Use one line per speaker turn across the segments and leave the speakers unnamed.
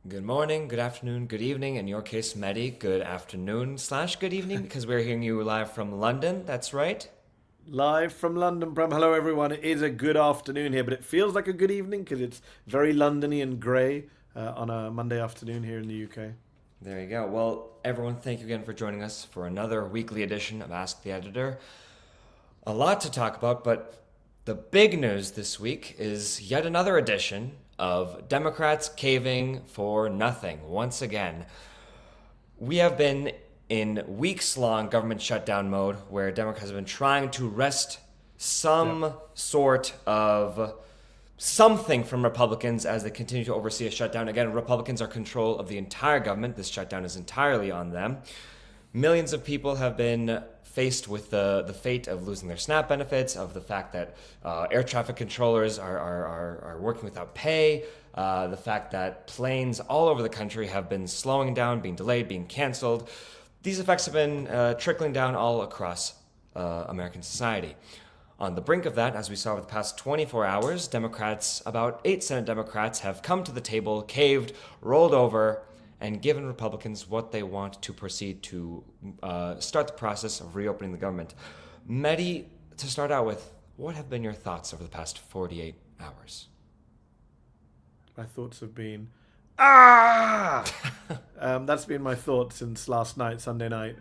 Good morning, good afternoon, good evening. In your case, Mehdi, good afternoon slash good evening because we're hearing you live from London. That's right.
Live from London, Prem. Hello, everyone. It is a good afternoon here, but it feels like a good evening because it's very Londony and grey on a Monday afternoon here in the UK.
There you go. Well, everyone, thank you again for joining us for another weekly edition of Ask the Editor. A lot to talk about, but the big news this week is yet another edition of Democrats caving for nothing once again. We have been in weeks-long government shutdown mode where Democrats have been trying to wrest some sort of something from Republicans as they continue to oversee a shutdown. Again, Republicans are control of the entire government. This shutdown is entirely on them. Millions of people have been faced with the fate of losing their SNAP benefits, of the fact that air traffic controllers are working without pay, the fact that planes all over the country have been slowing down, being delayed, being canceled. These effects have been trickling down all across American society. On the brink of that, as we saw over the past 24 hours, Democrats, about 8 Senate Democrats, have come to the table, caved, rolled over, and given Republicans what they want to proceed to start the process of reopening the government. Mehdi, to start out with, what have been your thoughts over the past 48 hours?
My thoughts have been, ah! That's been my thought since last night, Sunday night,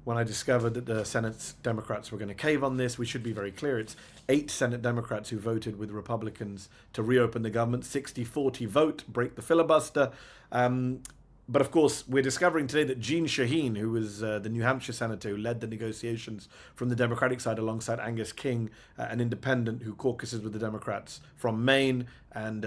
when I discovered that the Senate Democrats were going to cave on this. We should be very clear. It's 8 Senate Democrats who voted with Republicans to reopen the government. 60-40 vote, break the filibuster. But of course, we're discovering today that Jeanne Shaheen, who was the New Hampshire senator who led the negotiations from the Democratic side alongside Angus King, an independent who caucuses with the Democrats from Maine, and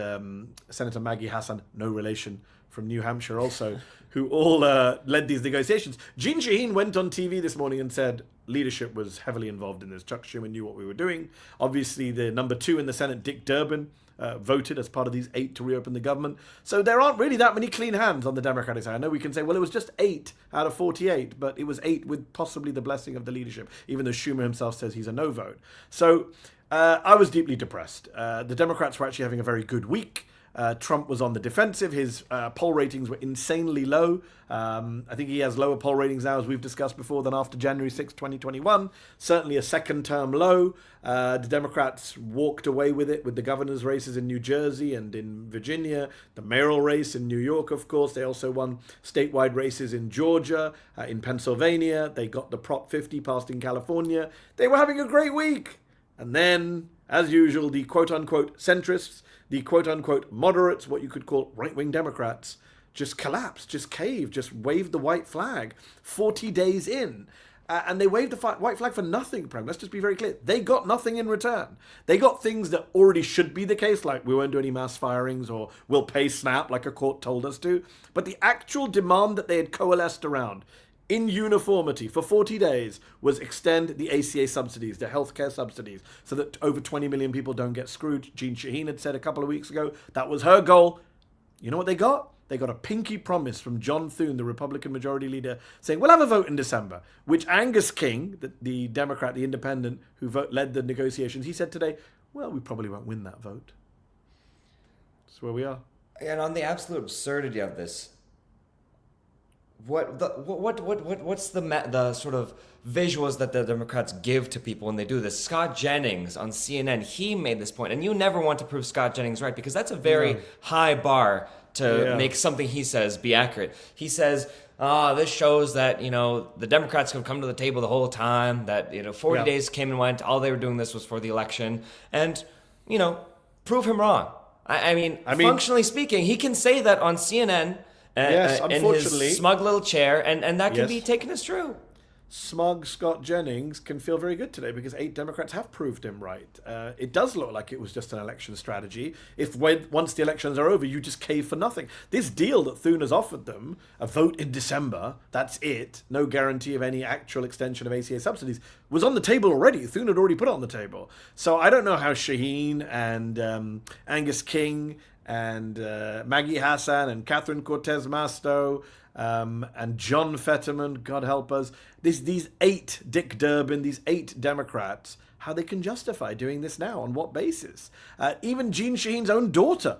Senator Maggie Hassan, no relation, from New Hampshire also, who all led these negotiations. Jeanne Shaheen went on TV this morning and said leadership was heavily involved in this. Chuck Schumer knew what we were doing. Obviously, the number 2 in the Senate, Dick Durbin, voted as part of these 8 to reopen the government. So there aren't really that many clean hands on the Democratic side. I know we can say, well, it was just 8 out of 48, but it was 8 with possibly the blessing of the leadership, even though Schumer himself says he's a no vote. So I was deeply depressed. The Democrats were actually having a very good week. Trump was on the defensive. His poll ratings were insanely low. I think he has lower poll ratings now, as we've discussed before, than after January 6, 2021. Certainly a second-term low. The Democrats walked away with it with the governor's races in New Jersey and in Virginia, the mayoral race in New York, of course. They also won statewide races in Georgia, in Pennsylvania. They got the Prop 50 passed in California. They were having a great week. And then, as usual, the quote-unquote centrists, the quote-unquote moderates, what you could call right-wing Democrats, just collapsed, just caved, just waved the white flag 40 days in. And they waved the white flag for nothing, Prem. Let's just be very clear. They got nothing in return. They got things that already should be the case, like we won't do any mass firings or we'll pay SNAP like a court told us to. But the actual demand that they had coalesced around in uniformity for 40 days was extend the ACA subsidies, the healthcare subsidies, so that over 20 million people don't get screwed. Jeanne Shaheen had said a couple of weeks ago that was her goal. You know what they got? They got a pinky promise from John Thune, the Republican majority leader, saying, we'll have a vote in December, which Angus King, the Democrat, the independent who led the negotiations, he said today, well, we probably won't win that vote. That's where we are.
And on the absolute absurdity of this, what's the sort of visuals that the Democrats give to people when they do this? Scott Jennings on CNN, he made this point, and you never want to prove Scott Jennings right because that's a very high bar to make something he says be accurate. He says, this shows that, the Democrats have come to the table the whole time, that, 40 days came and went, all they were doing this was for the election, and, prove him wrong. I mean, functionally speaking, he can say that on CNN in his smug little chair, and that can be taken as true.
Smug Scott Jennings can feel very good today because 8 Democrats have proved him right. It does look like it was just an election strategy. Once the elections are over, you just cave for nothing. This deal that Thune has offered them, a vote in December, that's it, no guarantee of any actual extension of ACA subsidies, was on the table already. Thune had already put it on the table. So I don't know how Shaheen and Angus King and Maggie Hassan and Catherine Cortez Masto and John Fetterman, God help us, these 8, Dick Durbin, these 8 Democrats, how they can justify doing this now, on what basis. Even Jeanne Shaheen's own daughter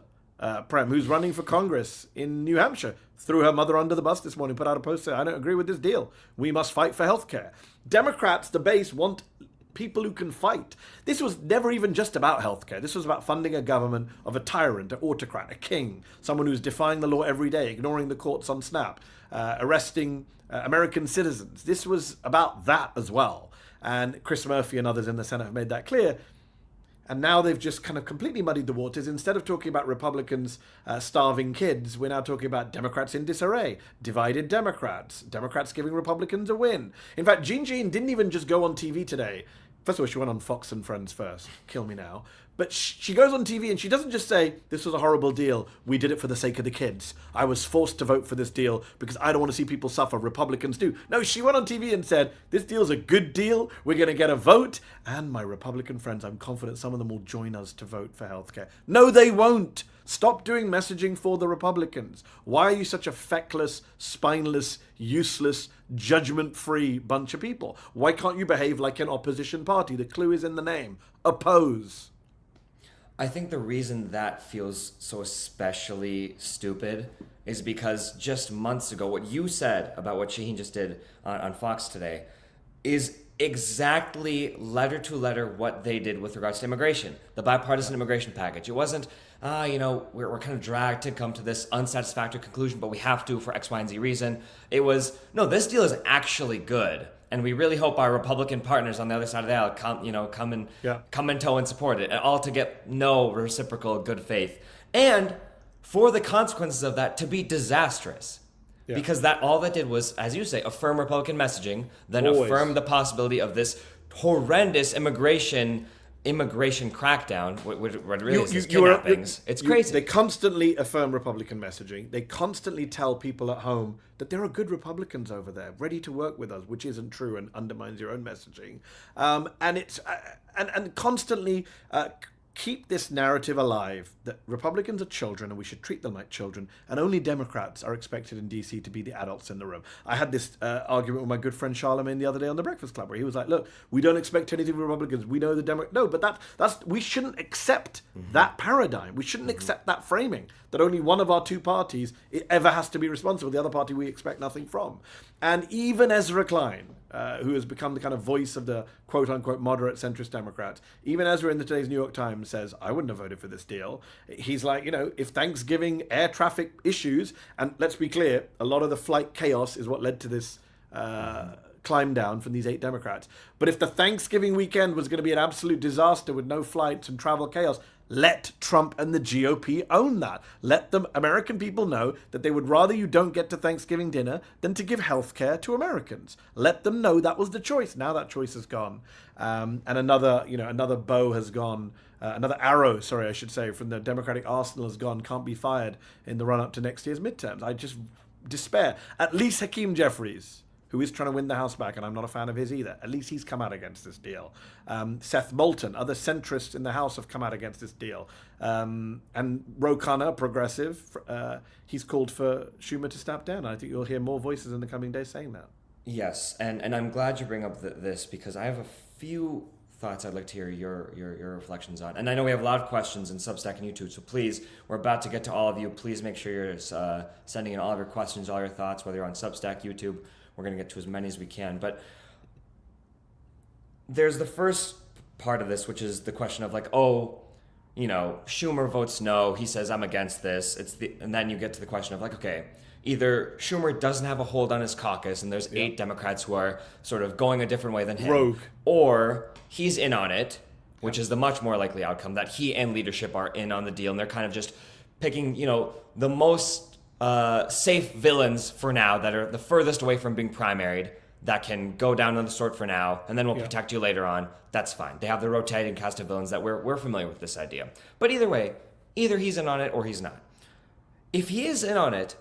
Prem, who's running for Congress in New Hampshire, threw her mother under the bus this morning, put out a post saying, I don't agree with this deal. We must fight for healthcare. Democrats, the base, want people who can fight. This was never even just about healthcare. This was about funding a government of a tyrant, an autocrat, a king, someone who's defying the law every day, ignoring the courts on snap, arresting American citizens. This was about that as well. And Chris Murphy and others in the Senate have made that clear. And now they've just kind of completely muddied the waters. Instead of talking about Republicans starving kids, we're now talking about Democrats in disarray, divided Democrats, Democrats giving Republicans a win. In fact, Jean didn't even just go on TV today. First of all, she went on Fox and Friends first. Kill me now. But she goes on TV and she doesn't just say, this was a horrible deal. We did it for the sake of the kids. I was forced to vote for this deal because I don't want to see people suffer. Republicans do. No, she went on TV and said, this deal's a good deal. We're going to get a vote. And my Republican friends, I'm confident some of them will join us to vote for healthcare. No, they won't. Stop doing messaging for the Republicans. Why are you such a feckless, spineless, useless, judgment-free bunch of people? Why can't you behave like an opposition party? The clue is in the name. Oppose.
I think the reason that feels so especially stupid is because just months ago, what you said about what Shaheen just did on Fox today is exactly letter to letter what they did with regards to immigration, the bipartisan immigration package. It wasn't, we're kind of dragged to come to this unsatisfactory conclusion, but we have to for X, Y, and Z reason. It was, no, this deal is actually good. And we really hope our Republican partners on the other side of the aisle come in tow and support it, and all to get no reciprocal good faith. And for the consequences of that to be disastrous. Yeah. Because all that did was, as you say, affirm Republican messaging, then affirm the possibility of this horrendous immigration crackdown, what really is kidnappings. It's crazy.
They constantly affirm Republican messaging. They constantly tell people at home that there are good Republicans over there, ready to work with us, which isn't true and undermines your own messaging. And constantly keep this narrative alive that Republicans are children and we should treat them like children, and only Democrats are expected in DC to be the adults in the room. I had this argument with my good friend Charlemagne the other day on The Breakfast Club, where he was like, look, we don't expect anything from Republicans. We know the Democrats. No, but that's we shouldn't accept that paradigm. We shouldn't accept that framing, that only one of our two parties ever has to be responsible. The other party we expect nothing from. And even Ezra Klein, who has become the kind of voice of the quote-unquote moderate centrist Democrats, even Ezra in today's New York Times says, I wouldn't have voted for this deal. He's like, if Thanksgiving air traffic issues, and let's be clear, a lot of the flight chaos is what led to this climb down from these 8 Democrats. But if the Thanksgiving weekend was going to be an absolute disaster with no flights and travel chaos, let Trump and the GOP own that. Let the American people know that they would rather you don't get to Thanksgiving dinner than to give health care to Americans. Let them know that was the choice. Now that choice is gone. And another bow has gone, another arrow, I should say, from the Democratic arsenal has gone, can't be fired in the run-up to next year's midterms. I just despair. At least Hakeem Jeffries, who is trying to win the House back, and I'm not a fan of his either. At least he's come out against this deal. Seth Moulton, other centrists in the House have come out against this deal. And Ro Khanna, progressive, he's called for Schumer to step down. I think you'll hear more voices in the coming days saying that.
Yes, and I'm glad you bring up this, because I have a few thoughts I'd like to hear your reflections on. And I know we have a lot of questions in Substack and YouTube, so please, we're about to get to all of you. Please make sure you're sending in all of your questions, all your thoughts, whether you're on Substack, YouTube. We're going to get to as many as we can. But there's the first part of this, which is the question of Schumer votes no. He says, I'm against this. And then you get to the question of okay, either Schumer doesn't have a hold on his caucus and there's 8 Democrats who are sort of going a different way than him.
Rogue.
Or he's in on it, which is the much more likely outcome, that he and leadership are in on the deal and they're kind of just picking, the most safe villains for now that are the furthest away from being primaried, that can go down on the sword for now, and then we'll protect you later on. That's fine. They have the rotating cast of villains that we're familiar with this idea. But either way, either he's in on it or he's not. If he is in on it,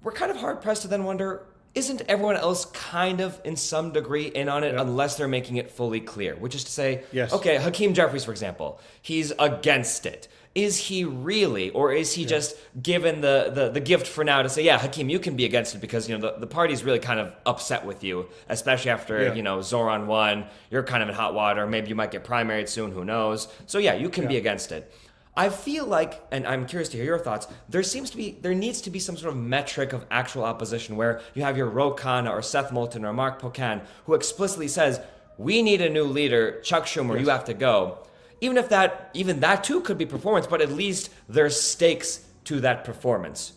we're kind of hard-pressed to then wonder, isn't everyone else kind of, in some degree, in on it unless they're making it fully clear? Which is to say, okay, Hakeem Jeffries, for example, he's against it. Is he really, or is he just given the gift for now to say, Hakeem, you can be against it because, the party's really kind of upset with you, especially after, Zoran won, you're kind of in hot water, maybe you might get primaried soon, who knows? So you can be against it. I feel like, and I'm curious to hear your thoughts, there needs to be some sort of metric of actual opposition where you have your Ro Khanna or Seth Moulton or Mark Pocan who explicitly says, we need a new leader, Chuck Schumer, you have to go. Even that too could be performance, but at least there's stakes to that performance.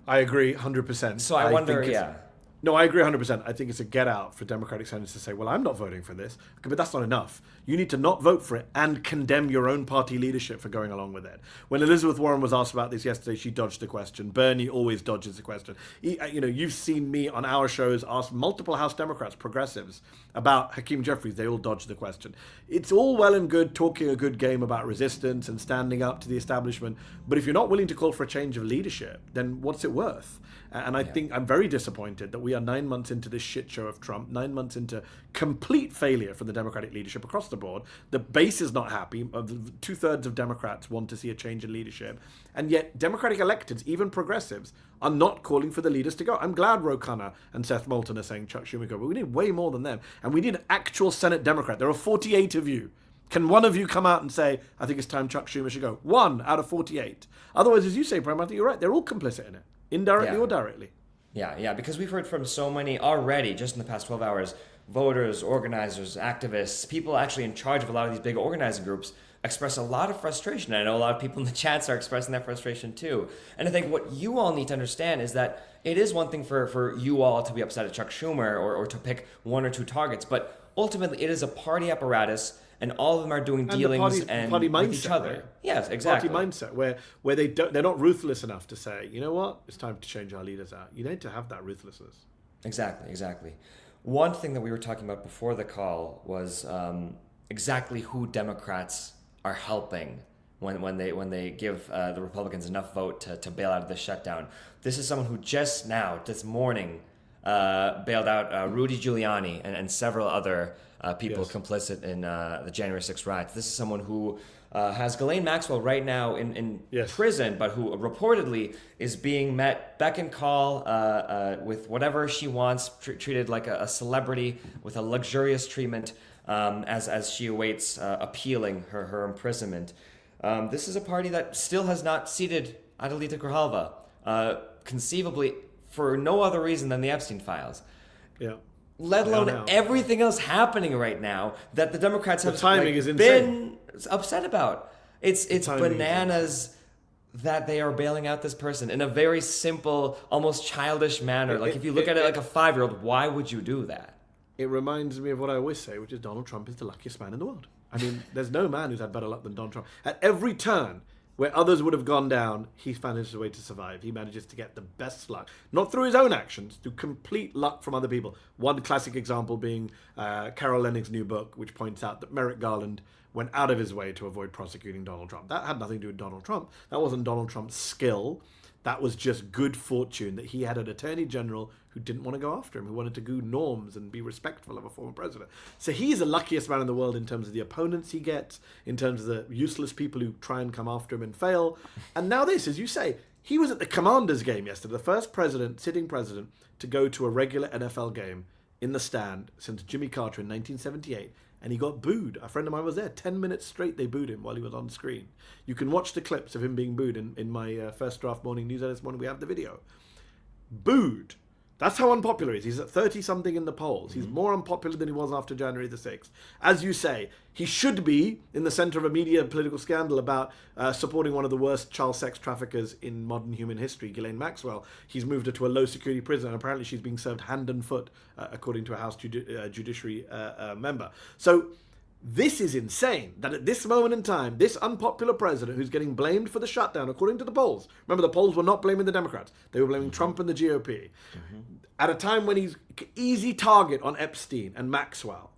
I agree 100%.
So I wonder,
No, I agree 100%. I think it's a get out for Democratic senators to say, well, I'm not voting for this. But that's not enough. You need to not vote for it and condemn your own party leadership for going along with it. When Elizabeth Warren was asked about this yesterday, she dodged the question. Bernie always dodges the question. You've seen me on our shows ask multiple House Democrats, progressives, about Hakeem Jeffries. They all dodge the question. It's all well and good talking a good game about resistance and standing up to the establishment. But if you're not willing to call for a change of leadership, then what's it worth? And I think I'm very disappointed that we are 9 months into this shit show of Trump, 9 months into complete failure from the Democratic leadership across the board. The base is not happy. 2/3 of Democrats want to see a change in leadership. And yet Democratic electeds, even progressives, are not calling for the leaders to go. I'm glad Ro Khanna and Seth Moulton are saying Chuck Schumer go, but we need way more than them. And we need an actual Senate Democrat. There are 48 of you. Can one of you come out and say, I think it's time Chuck Schumer should go? 1 out of 48. Otherwise, as you say, Prem, I think you're right. They're all complicit in it. Indirectly or directly.
Yeah, because we've heard from so many already, just in the past 12 hours, voters, organizers, activists, people actually in charge of a lot of these big organizing groups express a lot of frustration. I know a lot of people in the chats are expressing that frustration too. And I think what you all need to understand is that it is one thing for you all to be upset at Chuck Schumer or to pick 1 or 2 targets, but ultimately it is a party apparatus. And all of them are doing dealings
party mindset,
with each other.
Right?
Yes, exactly.
Party mindset, where they're not ruthless enough to say, you know what, it's time to change our leaders out. You need to have that ruthlessness.
Exactly. One thing that we were talking about before the call was exactly who Democrats are helping when they give the Republicans enough vote to bail out of the shutdown. This is someone who just now, this morning, bailed out Rudy Giuliani and several other people complicit in the January 6th riots. This is someone who has Ghislaine Maxwell right now in prison, but who reportedly is being met beck and call with whatever she wants, treated like a celebrity with a luxurious treatment as she awaits appealing her imprisonment. This is a party that still has not seated Adelita Grijalva, conceivably for no other reason than the Epstein files.
Yeah.
Let alone everything else happening right now that the Democrats have
been
upset about. It's bananas that they are bailing out this person in a very simple, almost childish manner. If you look at it like a 5-year-old, why would you do that?
It reminds me of what I always say, which is Donald Trump is the luckiest man in the world. I mean, there's no man who's had better luck than Donald Trump. At every turn where others would have gone down, he manages a way to survive. He manages to get the best luck. Not through his own actions, through complete luck from other people. One classic example being Carol Lenig's new book, which points out that Merrick Garland went out of his way to avoid prosecuting Donald Trump. That had nothing to do with Donald Trump. That wasn't Donald Trump's skill. That was just good fortune that he had an attorney general who didn't want to go after him, who wanted to go norms and be respectful of a former president. So he's the luckiest man in the world in terms of the opponents he gets, in terms of the useless people who try and come after him and fail. And now this, as you say, he was at the Commanders game yesterday, the first sitting president, to go to a regular NFL game in the stand since Jimmy Carter in 1978. And he got booed. A friend of mine was there. 10 minutes straight they booed him while he was on screen. You can watch the clips of him being booed in my First Draft morning newsletter this morning. We have the video. Booed. That's how unpopular he is. He's at 30-something in the polls. He's more unpopular than he was after January the 6th. As you say, he should be in the center of a media political scandal about supporting one of the worst child sex traffickers in modern human history, Ghislaine Maxwell. He's moved her to a low-security prison, and apparently she's being served hand and foot, according to a House Judiciary member. So this is insane, that at this moment in time, this unpopular president who's getting blamed for the shutdown, according to the polls, remember the polls were not blaming the Democrats, they were blaming Trump and the GOP, at a time when he's easy target on Epstein and Maxwell,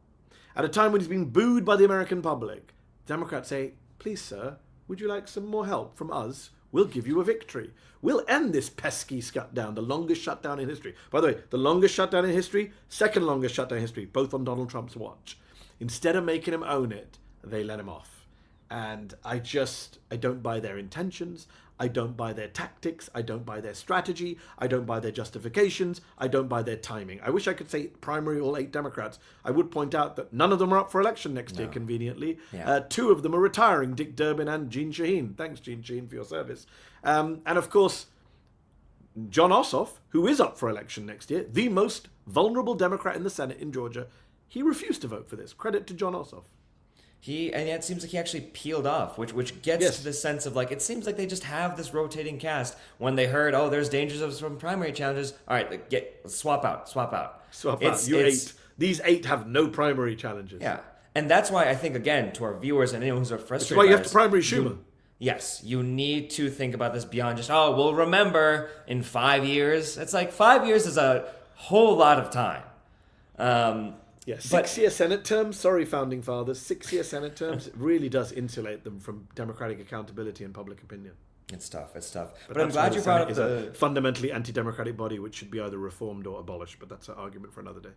at a time when he's being booed by the American public, Democrats say, please sir, would you like some more help from us? We'll give you a victory. We'll end this pesky shutdown, the longest shutdown in history. By the way, the longest shutdown in history, second longest shutdown in history, both on Donald Trump's watch. Instead of making him own it, they let him off. And I don't buy their intentions. I don't buy their tactics. I don't buy their strategy. I don't buy their justifications. I don't buy their timing. I wish I could say primary all 8 Democrats. I would point out that none of them are up for election next year, conveniently.
Yeah.
2 of them are retiring, Dick Durbin and Jean Shaheen. Thanks, Jean Shaheen, for your service. And of course, John Ossoff, who is up for election next year, the most vulnerable Democrat in the Senate in Georgia, he refused to vote for this. Credit to John Ossoff.
And it seems like he actually peeled off, which gets to the sense of like, it seems like they just have this rotating cast. When they heard, oh, there's dangers from primary challenges, all right, swap out.
Swap out. You 8. These 8 have no primary challenges.
Yeah. And that's why I think, again, to our viewers and anyone who's frustrated,
that's why you have to primary Schumer.
Yes, you need to think about this beyond just, oh, we'll remember in 5 years. It's like 5 years is a whole lot of time.
Yeah, 6-year Senate terms, sorry, Founding Fathers, 6-year Senate terms, it really does insulate them from democratic accountability and public opinion.
It's tough. But I'm glad you brought up
a fundamentally anti-democratic body which should be either reformed or abolished, but that's an argument for another day.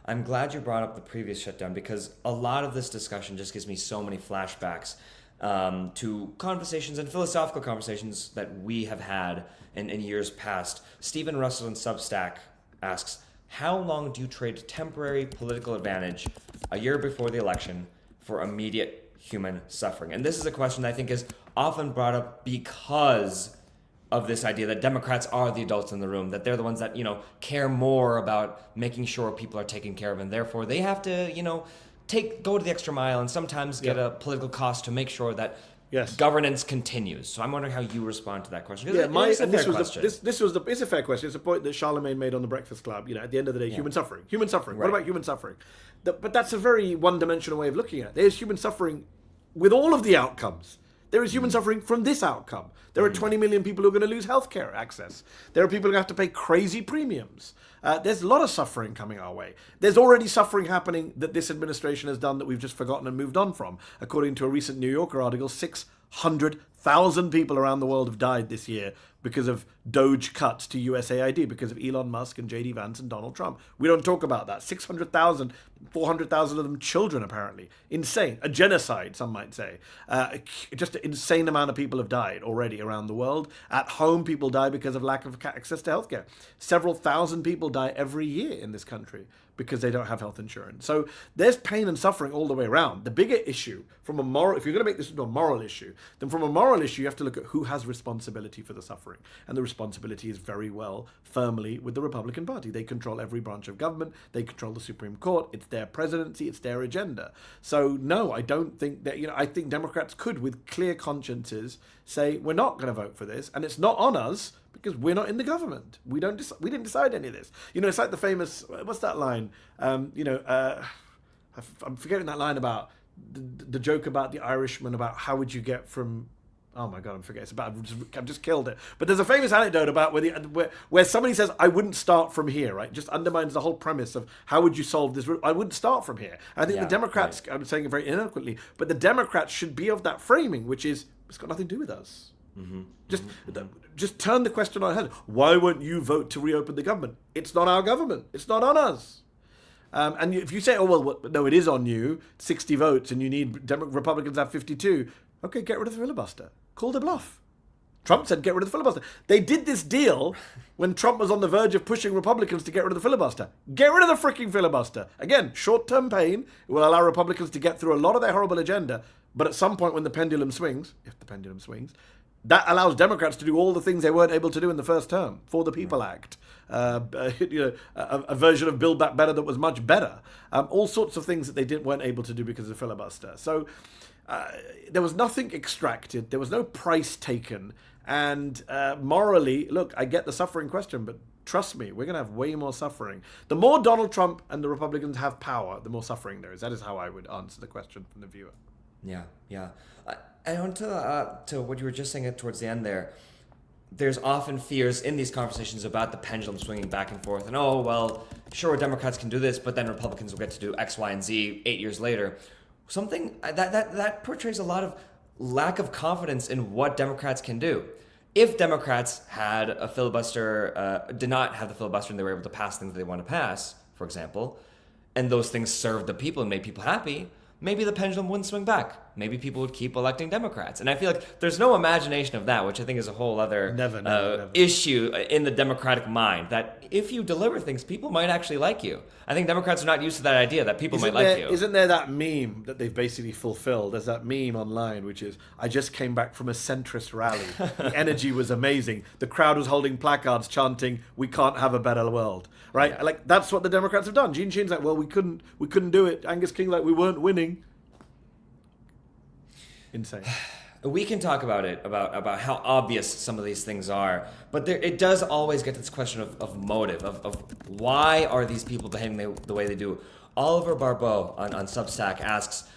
I'm glad you brought up the previous shutdown, because a lot of this discussion just gives me so many flashbacks to conversations and philosophical conversations that we have had in years past. Stephen Russell in Substack asks, how long do you trade temporary political advantage a year before the election for immediate human suffering? And this is a question that I think is often brought up because of this idea that Democrats are the adults in the room, that they're the ones that, care more about making sure people are taken care of, and therefore they have to, go to the extra mile and sometimes get a political cost to make sure that governance continues. So I'm wondering how you respond to that question. It's a fair question. It's a point that Charlemagne made on the Breakfast Club. At the end of the day, human suffering.
Right. What about human suffering? But that's a very one-dimensional way of looking at it. There's human suffering with all of the outcomes. There is human suffering from this outcome. There are 20 million people who are going to lose healthcare access. There are people who have to pay crazy premiums. There's a lot of suffering coming our way. There's already suffering happening that this administration has done that we've just forgotten and moved on from. According to a recent New Yorker article, 600,000 people around the world have died this year because of Doge cuts to USAID, because of Elon Musk and J.D. Vance and Donald Trump. We don't talk about that. 600,000, 400,000 of them children, apparently. Insane. A genocide, some might say. Just an insane amount of people have died already around the world. At home, people die because of lack of access to healthcare. Several thousand people die every year in this country because they don't have health insurance. So there's pain and suffering all the way around. The bigger issue, if you're going to make this into a moral issue, then from a moral issue, you have to look at who has responsibility for the suffering. And the responsibility is very well, firmly with the Republican Party. They control every branch of government. They control the Supreme Court. It's their presidency. It's their agenda. So no, I don't think that, I think Democrats could, with clear consciences, say, we're not going to vote for this. And it's not on us, because we're not in the government. We didn't decide any of this. It's like the famous, what's that line? I'm forgetting that line about the joke about the Irishman, about how would you get from, oh my God, I'm forgetting. It's about, I've just killed it. But there's a famous anecdote about where somebody says, I wouldn't start from here, right? Just undermines the whole premise of how would you solve this? I wouldn't start from here. I think the Democrats, right. I'm saying it very ineloquently, but the Democrats should be of that framing, which is, it's got nothing to do with us. Mm-hmm. Just turn the question on its head. Why won't you vote to reopen the government? It's not our government. It's not on us. And if you say, no, it is on you, 60 votes, and you need Republicans have 52, okay, get rid of the filibuster. Call the bluff. Trump said get rid of the filibuster. They did this deal when Trump was on the verge of pushing Republicans to get rid of the filibuster. Get rid of the freaking filibuster. Again, short-term pain. It will allow Republicans to get through a lot of their horrible agenda, but at some point when the pendulum swings, if the pendulum swings, that allows Democrats to do all the things they weren't able to do in the first term. For the People Act, a version of Build Back Better that was much better. All sorts of things that they weren't able to do because of the filibuster. So there was nothing extracted. There was no price taken. And morally, look, I get the suffering question, but trust me, we're going to have way more suffering. The more Donald Trump and the Republicans have power, the more suffering there is. That is how I would answer the question from the viewer. Yeah. And on to what you were just saying towards the end there, there's often fears in these conversations about the pendulum swinging back and forth. And, sure, Democrats can do this, but then Republicans will get to do X, Y, and Z 8 years later. Something that portrays a lot of lack of confidence in what Democrats can do. If Democrats had a filibuster, did not have the filibuster, and they were able to pass things they want to pass, for example, and those things served the people and made people happy, maybe the pendulum wouldn't swing back.
maybe people would keep electing Democrats. And I feel like there's no imagination of that, which I think is a whole other
Never.
issue in the Democratic mind, that if you deliver things, people might actually like you. I think Democrats are not used to that idea that people might like you.
Isn't there that meme that they've basically fulfilled? There's that meme online, which is, I just came back from a centrist rally. The energy was amazing. The crowd was holding placards chanting, "We can't have a better world." Right?
Yeah.
Like, that's what the Democrats have done. Gene Chin's like, well, we couldn't do it. Angus King, like, we weren't winning. Insane.
We can talk about it, about how obvious some of these things are, but it does always get to this question of motive, of why are these people behaving the way they do. Oliver Barbeau on Substack asks,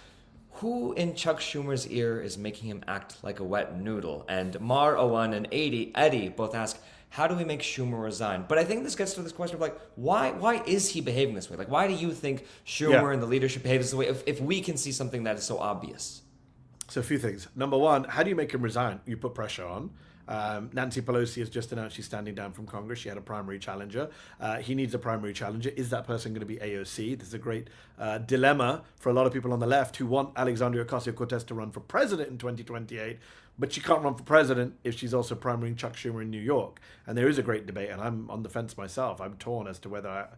who in Chuck Schumer's ear is making him act like a wet noodle? And Mar Owen and Eddie both ask, how do we make Schumer resign? But I think this gets to this question of like, why is he behaving this way? Like, why do you think Schumer and the leadership behaves this way if we can see something that is so obvious?
So a few things. Number one, how do you make him resign? You put pressure on. Nancy Pelosi has just announced she's standing down from Congress. She had a primary challenger. He needs a primary challenger. Is that person going to be AOC? This is a great dilemma for a lot of people on the left who want Alexandria Ocasio-Cortez to run for president in 2028, but she can't run for president if she's also primarying Chuck Schumer in New York. And there is a great debate, and I'm on the fence myself. I'm torn as to whether,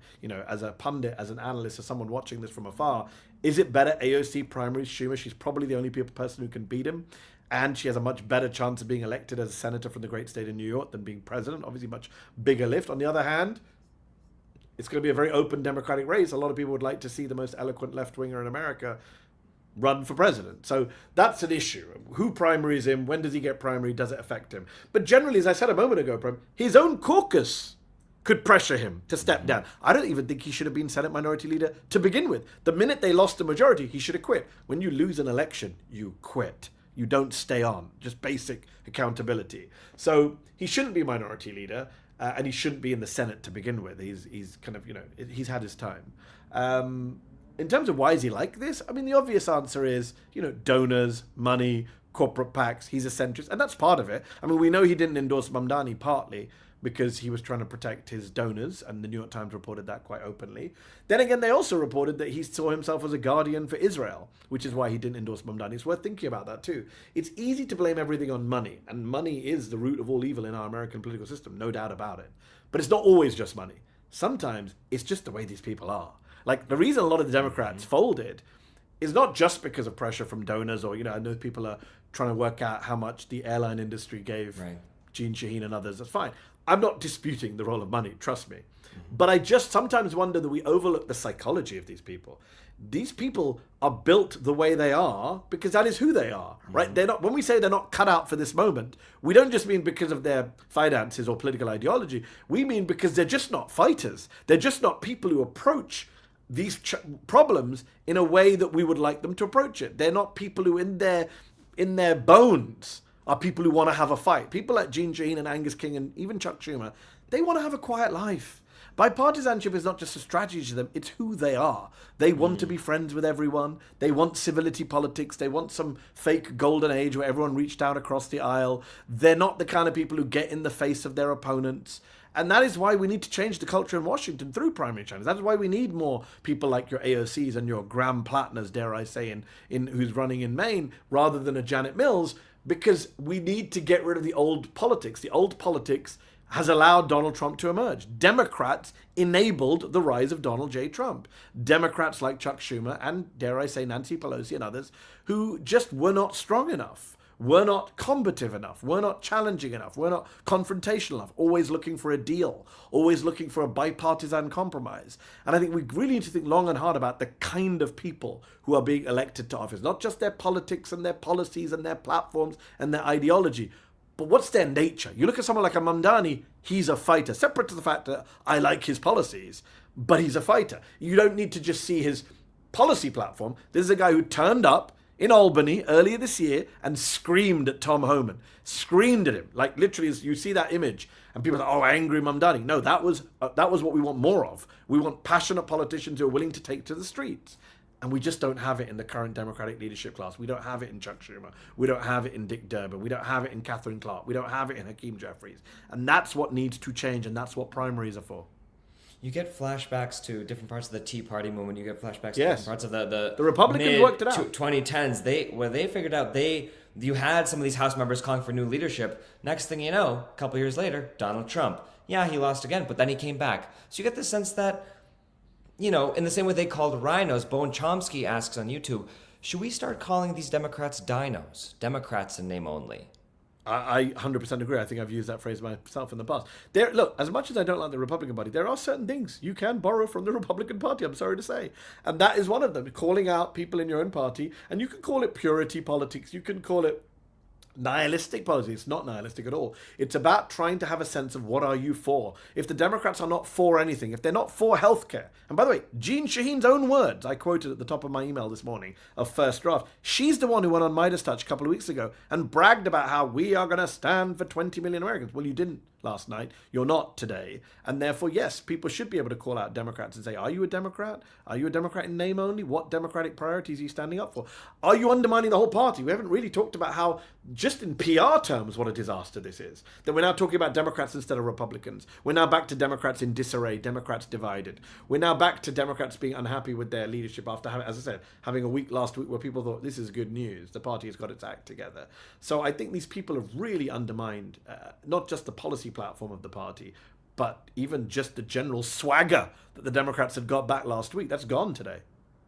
as a pundit, as an analyst, as someone watching this from afar, is it better AOC primaries Schumer? She's probably the only person who can beat him. And she has a much better chance of being elected as a senator from the great state of New York than being president. Obviously, much bigger lift. On the other hand, it's going to be a very open Democratic race. A lot of people would like to see the most eloquent left-winger in America run for president. So that's an issue. Who primaries him? When does he get primary? Does it affect him? But generally, as I said a moment ago, Prem, his own caucus could pressure him to step down. I don't even think he should have been Senate Minority Leader to begin with. The minute they lost the majority, he should have quit. When you lose an election, you quit. You don't stay on. Just basic accountability. So he shouldn't be Minority Leader, and he shouldn't be in the Senate to begin with. He's kind of, he's had his time. In terms of why is he like this, I mean, the obvious answer is, donors, money, corporate PACs. He's a centrist, and that's part of it. I mean, we know he didn't endorse Mamdani partly because he was trying to protect his donors, and the New York Times reported that quite openly. Then again, they also reported that he saw himself as a guardian for Israel, which is why he didn't endorse Mamdani. It's worth thinking about that too. It's easy to blame everything on money, and money is the root of all evil in our American political system, no doubt about it. But it's not always just money. Sometimes it's just the way these people are. Like, the reason a lot of the Democrats folded is not just because of pressure from donors, or, I know people are trying to work out how much the airline industry gave Gene Shaheen and others. That's fine. I'm not disputing the role of money, trust me. But I just sometimes wonder that we overlook the psychology of these people. These people are built the way they are because that is who they are, right? They're not, when we say they're not cut out for this moment, we don't just mean because of their finances or political ideology. We mean because they're just not fighters. They're just not people who approach these problems in a way that we would like them to approach it. They're not people who in their bones are people who want to have a fight. People like Gene Shaheen and Angus King and even Chuck Schumer, they want to have a quiet life. Bipartisanship is not just a strategy to them, it's who they are. They want to be friends with everyone. They want civility politics. They want some fake golden age where everyone reached out across the aisle. They're not the kind of people who get in the face of their opponents. And that is why we need to change the culture in Washington through primary channels. That is why we need more people like your AOCs and your Graham Plattners, dare I say, in who's running in Maine, rather than a Janet Mills, because we need to get rid of the old politics. The old politics has allowed Donald Trump to emerge. Democrats enabled the rise of Donald J. Trump. Democrats like Chuck Schumer and, dare I say, Nancy Pelosi and others who just were not strong enough, were not combative enough, were not challenging enough, were not confrontational enough, always looking for a deal, always looking for a bipartisan compromise. And I think we really need to think long and hard about the kind of people who are being elected to office, not just their politics and their policies and their platforms and their ideology, but what's their nature? You look at someone like a Mamdani, he's a fighter, separate to the fact that I like his policies, but he's a fighter. You don't need to just see his policy platform. This is a guy who turned up in Albany earlier this year and screamed at Tom Homan, screamed at him. Like literally, you see that image and people are like, oh, angry Mamdani. No, that was what we want more of. We want passionate politicians who are willing to take to the streets. And we just don't have it in the current Democratic leadership class. We don't have it in Chuck Schumer. We don't have it in Dick Durbin. We don't have it in Catherine Clark. We don't have it in Hakeem Jeffries. And that's what needs to change, and that's what primaries are for.
You get flashbacks to different parts of the Tea Party movement. You get flashbacks to
Yes.
different parts of the
Republicans worked it out.
2010s. They figured out you had some of these House members calling for new leadership. Next thing you know, a couple years later, Donald Trump. Yeah, he lost again, but then he came back. So you get the sense that, in the same way they called rhinos, Bowen Chomsky asks on YouTube, should we start calling these Democrats dinos? Democrats in name only.
I 100% agree. I think I've used that phrase myself in the past. Look, as much as I don't like the Republican Party, there are certain things you can borrow from the Republican Party, I'm sorry to say. And that is one of them, calling out people in your own party. And you can call it purity politics. You can call it nihilistic politics. It's not nihilistic at all. It's about trying to have a sense of what are you for. If the Democrats are not for anything, if they're not for healthcare, and by the way, Jean Shaheen's own words, I quoted at the top of my email this morning of First Draft, she's the one who went on Midas Touch a couple of weeks ago and bragged about how we are going to stand for 20 million Americans. Well, you didn't last night. You're not today. And therefore, yes, people should be able to call out Democrats and say, are you a Democrat? Are you a Democrat in name only? What democratic priorities are you standing up for? Are you undermining the whole party? We haven't really talked about how, just in PR terms, what a disaster this is. That we're now talking about Democrats instead of Republicans. We're now back to Democrats in disarray, Democrats divided. We're now back to Democrats being unhappy with their leadership after, as I said, having a week last week where people thought, this is good news. The party has got its act together. So I think these people have really undermined not just the policy platform of the party, but even just the general swagger that the Democrats had got back last week. That's gone today.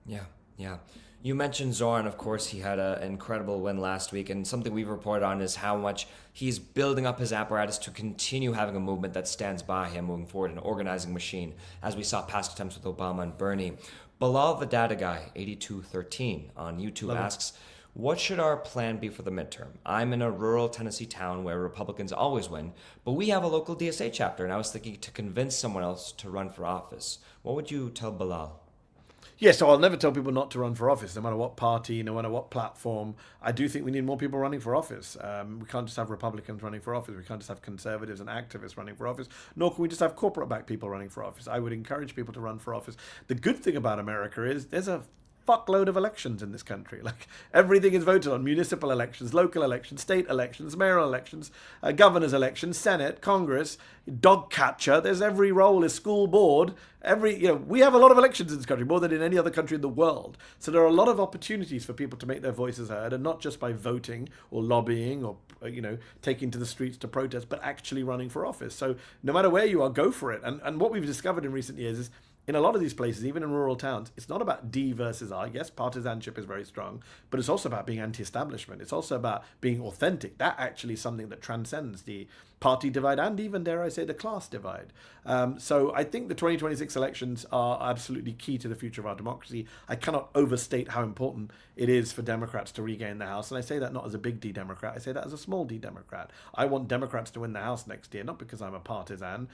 Yeah. You mentioned Zoran, of course. He had an incredible win last week, and something we've reported on is how much he's building up his apparatus to continue having a movement that stands by him moving forward, an organizing machine, as we saw past attempts with Obama and Bernie. Bilal the Data Guy, 8213 on YouTube asks, what should our plan be for the midterm? I'm in a rural Tennessee town where Republicans always win, but we have a local DSA chapter, and I was thinking to convince someone else to run for office. What would you tell Bilal?
Yeah, so I'll never tell people not to run for office, no matter what party, no matter what platform. I do think we need more people running for office. We can't just have Republicans running for office. We can't just have conservatives and activists running for office. Nor can we just have corporate-backed people running for office. I would encourage people to run for office. The good thing about America is there's a fuckload of elections in this country. Like, everything is voted on: municipal elections, local elections, state elections, mayoral elections, governor's elections, Senate, Congress, dog catcher. There's every role, is school board. We have a lot of elections in this country, more than in any other country in the world. So there are a lot of opportunities for people to make their voices heard, and not just by voting or lobbying or taking to the streets to protest, but actually running for office. So no matter where you are, go for it. And what we've discovered in recent years is, in a lot of these places, even in rural towns, it's not about D versus I. Yes, partisanship is very strong, but it's also about being anti-establishment. It's also about being authentic. That actually is something that transcends the party divide and even, dare I say, the class divide. So I think the 2026 elections are absolutely key to the future of our democracy. I cannot overstate how important it is for Democrats to regain the House. And I say that not as a big D Democrat. I say that as a small D Democrat. I want Democrats to win the House next year, not because I'm a partisan.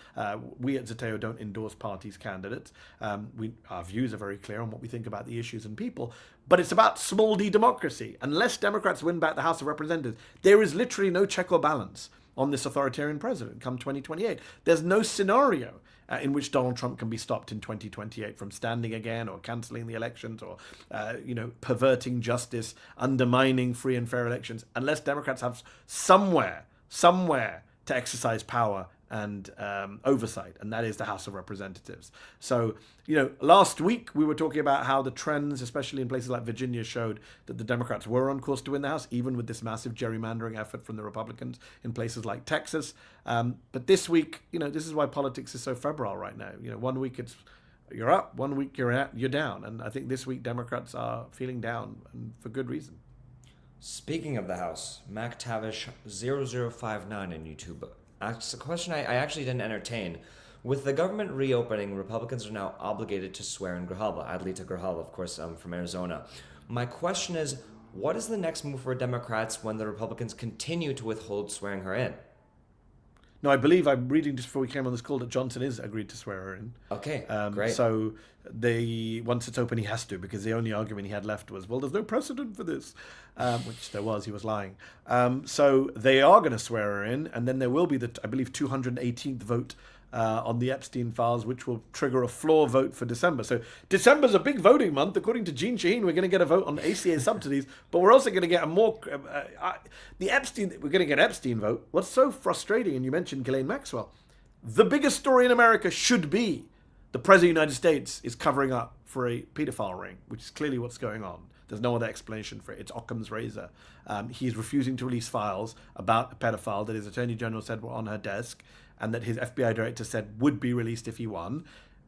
We at Zateo don't endorse parties' candidates. Our views are very clear on what we think about the issues and people. But it's about small D democracy. Unless Democrats win back the House of Representatives, there is literally no check or balance on this authoritarian president come 2028. There's no scenario in which Donald Trump can be stopped in 2028 from standing again or cancelling the elections or, perverting justice, undermining free and fair elections, unless Democrats have somewhere to exercise power and oversight, and that is the House of Representatives. So, last week we were talking about how the trends, especially in places like Virginia, showed that the Democrats were on course to win the House, even with this massive gerrymandering effort from the Republicans in places like Texas. But this week, this is why politics is so febrile right now. 1 week you're up, 1 week you're down, and I think this week Democrats are feeling down, and for good reason.
Speaking of the House, MacTavish0059 on YouTube asks a question I actually didn't entertain. With the government reopening, Republicans are now obligated to swear in Grijalva. Adlita Grijalva, of course, from Arizona. My question is, what is the next move for Democrats when the Republicans continue to withhold swearing her in?
No, I believe I'm reading just before we came on this call that Johnson is agreed to swear her in.
Okay, great.
So once it's open, he has to, because the only argument he had left was, well, there's no precedent for this, which there was. He was lying. So they are going to swear her in, and then there will be the, I believe, 218th vote on the Epstein files, which will trigger a floor vote for December. So December's a big voting month. According to Jean Shaheen, we're going to get a vote on ACA subsidies, but we're also going to get a more we're going to get Epstein vote. What's so frustrating, and you mentioned Ghislaine Maxwell, the biggest story in America should be the President of the United States is covering up for a pedophile ring, which is clearly what's going on. There's no other explanation for it. It's Occam's razor. He's refusing to release files about a pedophile that his Attorney General said were on her desk and that his FBI director said would be released if he won.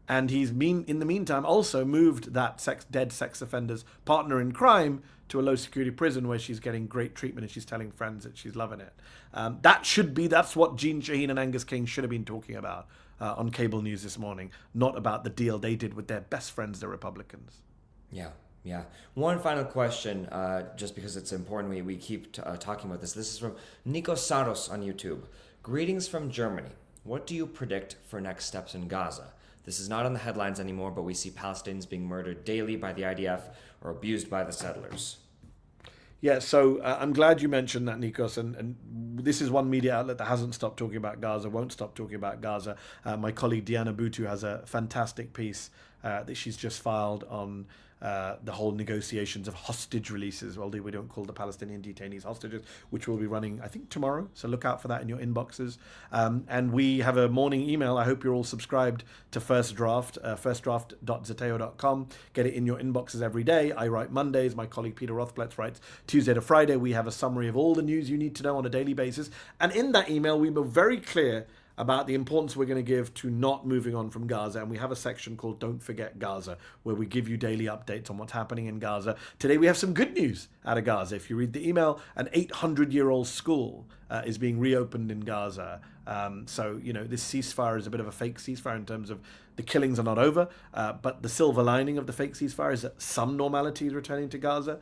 And he's in the meantime also moved that dead sex offender's partner in crime to a low security prison where she's getting great treatment and she's telling friends that she's loving it. That's what Jean Shaheen and Angus King should have been talking about on cable news this morning, not about the deal they did with their best friends, the Republicans.
Yeah. One final question, just because it's important we keep talking about this. This is from Nikos Saros on YouTube. Greetings from Germany. What do you predict for next steps in Gaza? This is not on the headlines anymore, but we see Palestinians being murdered daily by the IDF or abused by the settlers.
Yeah, so I'm glad you mentioned that, Nikos, and this is one media outlet that hasn't stopped talking about Gaza, won't stop talking about Gaza. My colleague Diana Butu has a fantastic piece that she's just filed on the whole negotiations of hostage releases, although we don't call the Palestinian detainees hostages, which will be running, I think, tomorrow. So look out for that in your inboxes. And we have a morning email. I hope you're all subscribed to First Draft, firstdraft.zeteo.com. Get it in your inboxes every day. I write Mondays. My colleague Peter Rothpletz writes Tuesday to Friday. We have a summary of all the news you need to know on a daily basis. And in that email, we were very clear about the importance we're going to give to not moving on from Gaza. And we have a section called Don't Forget Gaza, where we give you daily updates on what's happening in Gaza. Today we have some good news out of Gaza. If you read the email, an 800-year-old school is being reopened in Gaza. So, this ceasefire is a bit of a fake ceasefire in terms of the killings are not over. But the silver lining of the fake ceasefire is that some normality is returning to Gaza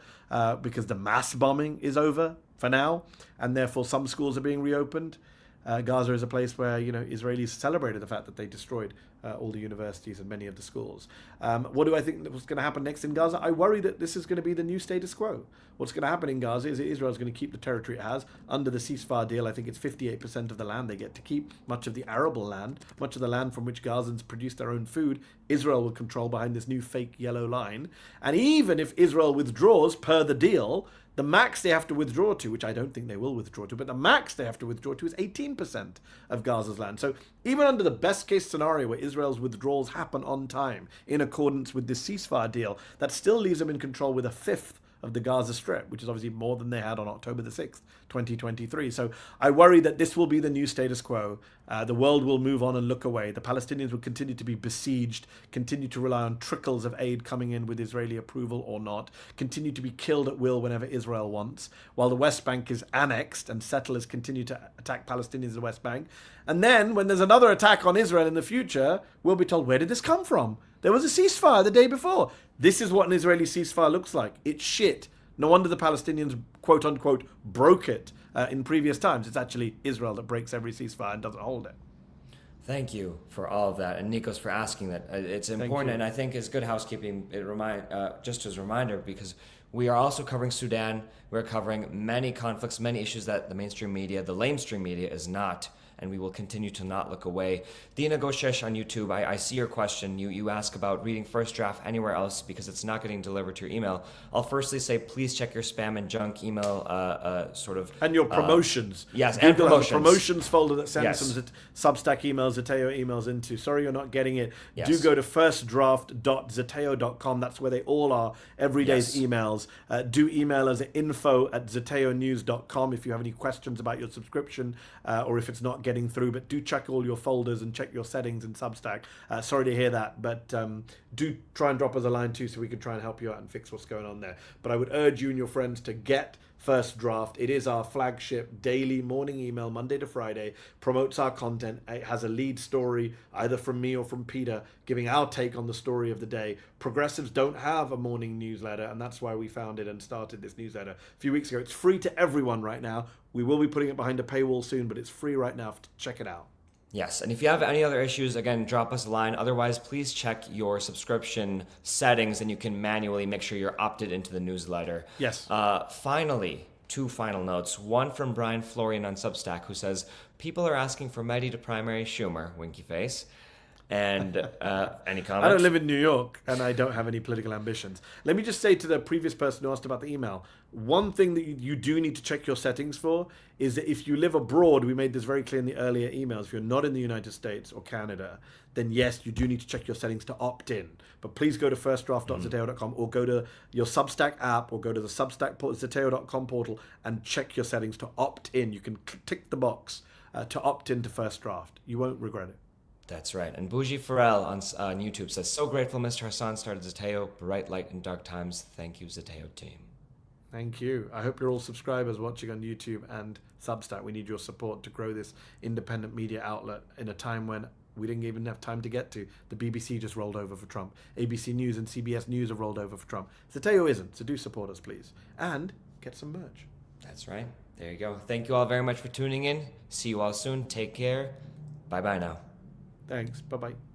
because the mass bombing is over for now. And therefore some schools are being reopened. Gaza is a place where, Israelis celebrated the fact that they destroyed all the universities and many of the schools. What do I think was going to happen next in Gaza? I worry that this is going to be the new status quo. What's going to happen in Gaza is that Israel is going to keep the territory it has. Under the ceasefire deal, I think it's 58% of the land they get to keep. Much of the arable land, much of the land from which Gazans produce their own food, Israel will control behind this new fake yellow line. And even if Israel withdraws per the deal, the max they have to withdraw to, which I don't think they will withdraw to, but the max they have to withdraw to is 18% of Gaza's land. So even under the best case scenario where Israel's withdrawals happen on time in accordance with this ceasefire deal, that still leaves them in control with a fifth of the Gaza Strip, which is obviously more than they had on October the 6th, 2023. So I worry that this will be the new status quo. The world will move on and look away. The Palestinians will continue to be besieged, continue to rely on trickles of aid coming in with Israeli approval or not, continue to be killed at will whenever Israel wants, while the West Bank is annexed and settlers continue to attack Palestinians in the West Bank. And then when there's another attack on Israel in the future, we'll be told, where did this come from? There was a ceasefire the day before. This is what an Israeli ceasefire looks like. It's shit. No wonder the Palestinians, quote unquote, broke it in previous times. It's actually Israel that breaks every ceasefire and doesn't hold it.
Thank you for all of that, and Nikos for asking that. It's important, and I think it's good housekeeping. Just as a reminder, because we are also covering Sudan. We're covering many conflicts, many issues that the mainstream media, the lamestream media, is not. And we will continue to not look away. Dina Goshesh on YouTube, I see your question. You ask about reading First Draft anywhere else because it's not getting delivered to your email. I'll firstly say please check your spam and junk email
And your promotions.
Yes,
Google
and promotions.
Has a promotions folder that sends
Yes.
some Substack emails, Zeteo emails into. Sorry you're not getting it.
Yes.
Do go to firstdraft.zeteo.com. That's where they all are. Every day's emails. Do email us at info@zeteonews.com if you have any questions about your subscription or if it's not getting through, but do check all your folders and check your settings in Substack. Sorry to hear that, but do try and drop us a line too so we can try and help you out and fix what's going on there. But I would urge you and your friends to get First Draft. It is our flagship daily morning email, Monday to Friday, promotes our content. It has a lead story, either from me or from Peter, giving our take on the story of the day. Progressives don't have a morning newsletter, and that's why we founded and started this newsletter a few weeks ago. It's free to everyone right now. We will be putting it behind a paywall soon, but it's free right now. Check it out.
Yes, and if you have any other issues, again, drop us a line. Otherwise, please check your subscription settings, and you can manually make sure you're opted into the newsletter.
Yes.
Finally, two final notes. One from Brian Florian on Substack, who says, people are asking for Mehdi to primary Schumer, winky face. And any comments?
I don't live in New York, and I don't have any political ambitions. Let me just say to the previous person who asked about the email, one thing that you do need to check your settings for is that if you live abroad, we made this very clear in the earlier emails, if you're not in the United States or Canada, then yes, you do need to check your settings to opt in. But please go to firstdraft.zeteo.com or go to your Substack app or go to the Substack zeteo.com portal and check your settings to opt in. You can tick the box to opt into First Draft. You won't regret it.
That's right. And Bougie Farrell on YouTube says, so grateful Mr. Hassan started Zeteo. Bright light in dark times. Thank you, Zeteo team.
Thank you. I hope you're all subscribers watching on YouTube and Substack. We need your support to grow this independent media outlet in a time when we didn't even have time to get to. The BBC just rolled over for Trump. ABC News and CBS News have rolled over for Trump. Zeteo isn't, so do support us, please. And get some merch.
That's right. There you go. Thank you all very much for tuning in. See you all soon. Take care. Bye-bye now.
Thanks. Bye-bye.